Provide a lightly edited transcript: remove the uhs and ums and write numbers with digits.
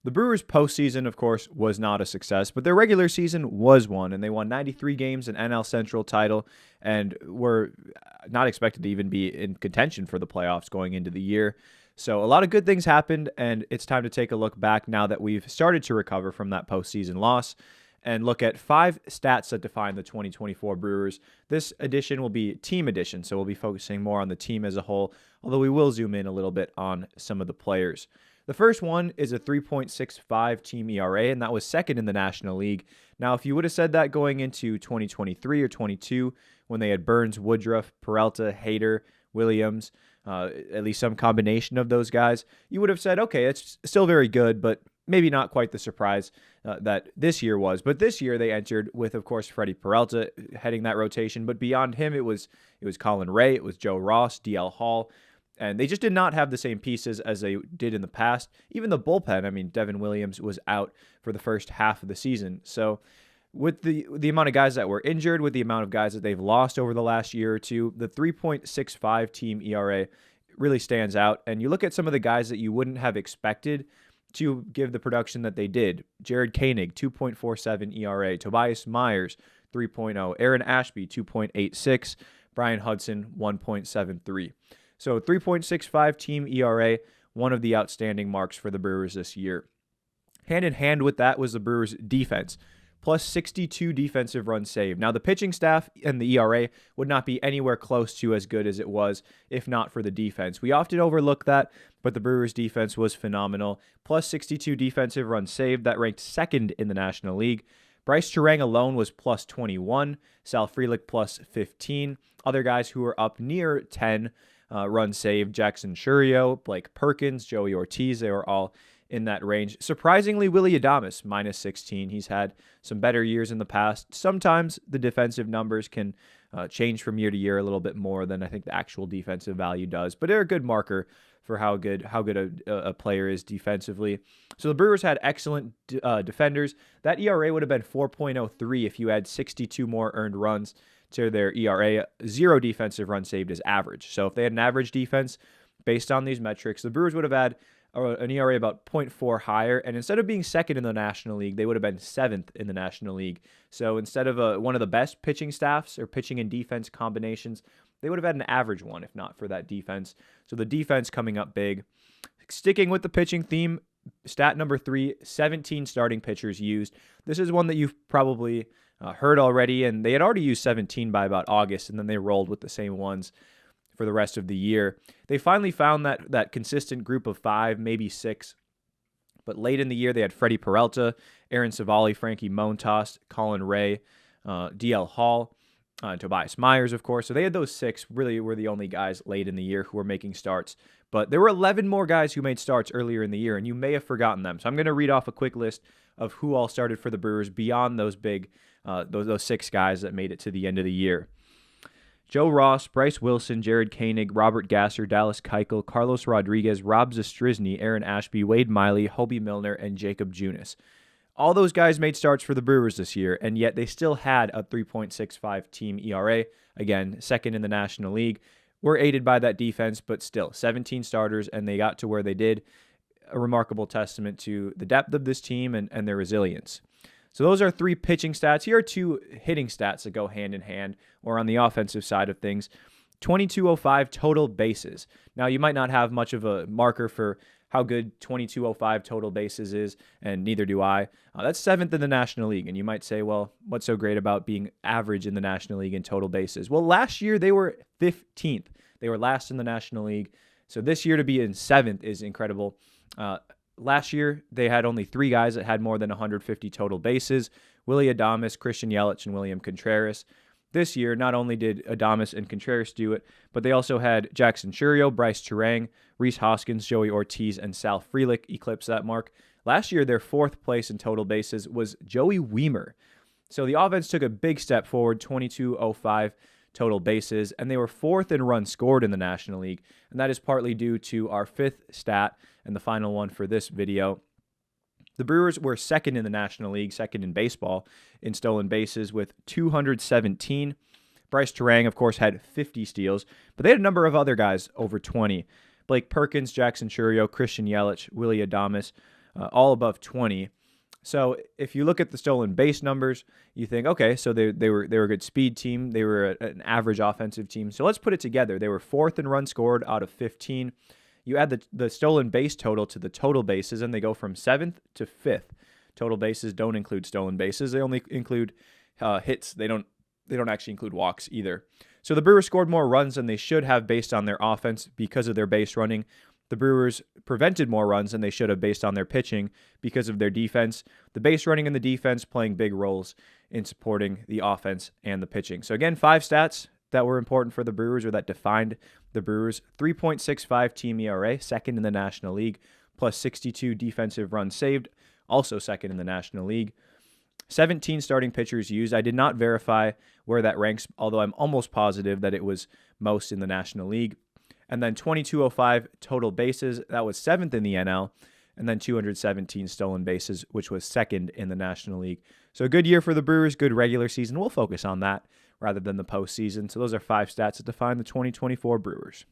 The Brewers' postseason, of course, was not a success, but their regular season was one, and they won 93 games, an NL Central title, and were not expected to even be in contention for the playoffs going into the year. So a lot of good things happened, and it's time to take a look back now that we've started to recover from that postseason loss and look at 5 stats that define the 2024 Brewers. This edition will be team edition, so we'll be focusing more on the team as a whole, although we will zoom in a little bit on some of the players. The first one is a 3.65 team ERA, and that was second in the National League. Now, if you would have said that going into 2023 or 22, when they had Burns, Woodruff, Peralta, Hader, Williams, at least some combination of those guys, you would have said, okay, it's still very good, but maybe not quite the surprise that this year was. But this year they entered with, of course, Freddie Peralta heading that rotation. But beyond him, it was Colin Ray, it was Joe Ross, DL Hall. And they just did not have the same pieces as they did in the past. Even the bullpen, I mean, Devin Williams was out for the first half of the season. So with the amount of guys that were injured, with the amount of guys that they've lost over the last year or two, the 3.65 team ERA really stands out. And you look at some of the guys that you wouldn't have expected to give the production that they did. Jared Koenig, 2.47 ERA. Tobias Myers, 3.0. Aaron Ashby, 2.86. Brian Hudson, 1.73. So 3.65 team ERA, one of the outstanding marks for the Brewers this year. Hand in hand with that was the Brewers' defense, plus 62 defensive runs saved. Now, the pitching staff and the ERA would not be anywhere close to as good as it was if not for the defense. We often overlook that, but the Brewers' defense was phenomenal. Plus 62 defensive runs saved. That ranked second in the National League. Bryce Turang alone was plus 21. Sal Frelick plus 15. Other guys who were up near 10 runs saved: Jackson Churio, Blake Perkins, Joey Ortiz. They were all in that range. Surprisingly, Willy Adames, minus 16. He's had some better years in the past. Sometimes the defensive numbers can change from year to year a little bit more than I think the actual defensive value does, but they're a good marker for how good a player is defensively. So the Brewers had excellent defenders. That ERA would have been 4.03 if you had 62 more earned runs to their ERA. 0 defensive runs saved is average. So if they had an average defense based on these metrics, the Brewers would have had an ERA about 0.4 higher, and instead of being second in the National League, they would have been 7th in the National League. So instead of one of the best pitching staffs or pitching and defense combinations, they would have had an average one if not for that defense. So the defense coming up big. Sticking with the pitching theme, stat number 3, 17 starting pitchers used. This is one that you've probably heard already, and they had already used 17 by about August, and then they rolled with the same ones for the rest of the year. They finally found that consistent group of 5, maybe 6. But late in the year, they had Freddie Peralta, Aaron Savali, Frankie Montas, Colin Ray, DL Hall, Tobias Myers, of course. So they had those 6, really were the only guys late in the year who were making starts. But there were 11 more guys who made starts earlier in the year, and you may have forgotten them. So I'm going to read off a quick list of who all started for the Brewers beyond those big, those 6 guys that made it to the end of the year. Joe Ross, Bryce Wilson, Jared Koenig, Robert Gasser, Dallas Keuchel, Carlos Rodriguez, Rob Zastryzny, Aaron Ashby, Wade Miley, Hobie Milner, and Jacob Junis. All those guys made starts for the Brewers this year, and yet they still had a 3.65 team ERA. Again, second in the National League. Were aided by that defense, but still, 17 starters, and they got to where they did. A remarkable testament to the depth of this team and their resilience. So those are 3 pitching stats. Here are 2 hitting stats that go hand in hand, or on the offensive side of things. 2205 total bases. Now, you might not have much of a marker for how good 2205 total bases is, and neither do I. That's 7th in the National League, and you might say, well, what's so great about being average in the National League in total bases? Well, last year they were 15th. They were last in the National League. So this year to be in 7th is incredible. Last year, they had only 3 guys that had more than 150 total bases: Willy Adames, Christian Yelich, and William Contreras. This year, not only did Adames and Contreras do it, but they also had Jackson Churio, Bryce Turang, Rhys Hoskins, Joey Ortiz, and Sal Frelick eclipse that mark. Last year, their 4th place in total bases was Joey Wiemer. So the offense took a big step forward, 2205 total bases, and they were 4th in runs scored in the National League, and that is partly due to our 5th stat and the final one for this video. The Brewers were 2nd in the National League, 2nd in baseball in stolen bases with 217. Bryce Turang, of course, had 50 steals, but they had a number of other guys over 20. Blake Perkins, Jackson Churio, Christian Yelich, Willy Adames, all above 20. So if you look at the stolen base numbers, you think, okay, so they were a good speed team. They were an average offensive team. So let's put it together. They were fourth in runs scored out of 15. You add the stolen base total to the total bases, and they go from 7th to 5th. Total bases don't include stolen bases. They only include hits. They don't actually include walks either. So the Brewers scored more runs than they should have based on their offense because of their base running. The Brewers prevented more runs than they should have based on their pitching because of their defense. The base running and the defense playing big roles in supporting the offense and the pitching. So again, 5 stats that were important for the Brewers or that defined the Brewers. 3.65 team ERA, second in the National League, plus 62 defensive runs saved, also second in the National League. 17 starting pitchers used. I did not verify where that ranks, although I'm almost positive that it was most in the National League. And then 2205 total bases. That was 7th in the NL. And then 217 stolen bases, which was 2nd in the National League. So a good year for the Brewers, good regular season. We'll focus on that rather than the postseason. So those are 5 stats that define the 2024 Brewers.